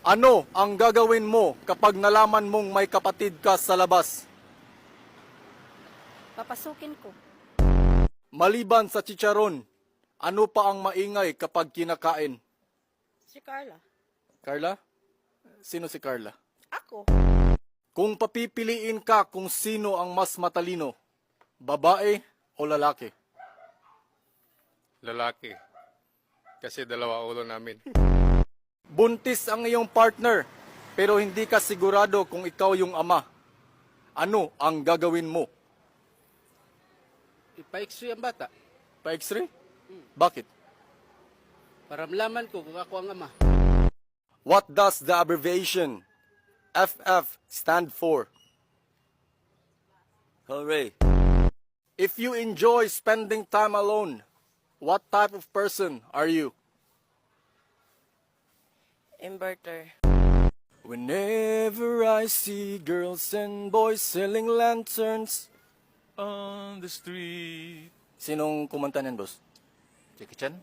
Ano ang gagawin mo kapag nalaman mong may kapatid ka sa labas? Papasukin ko. Maliban sa chicharon, ano pa ang maingay kapag kinakain? Si Carla. Carla? Sino si Carla? Ako. Kung papipiliin ka kung sino ang mas matalino, babae o lalaki? Lalaki. Kasi dalawa ulo namin. Buntis ang iyong partner, pero hindi ka sigurado kung ikaw yung ama. Ano ang gagawin mo? Ipa-x-ray ang bata Pa-x-ray? Bakit? para malaman ko kung ako ang ama. What does the abbreviation FF stand for? Hooray. If you enjoy spending time alone, what type of person are you? Inverter. Whenever I see girls and boys selling lanterns. On the street. Sinong kumanta niyan, boss? Jackie Chan?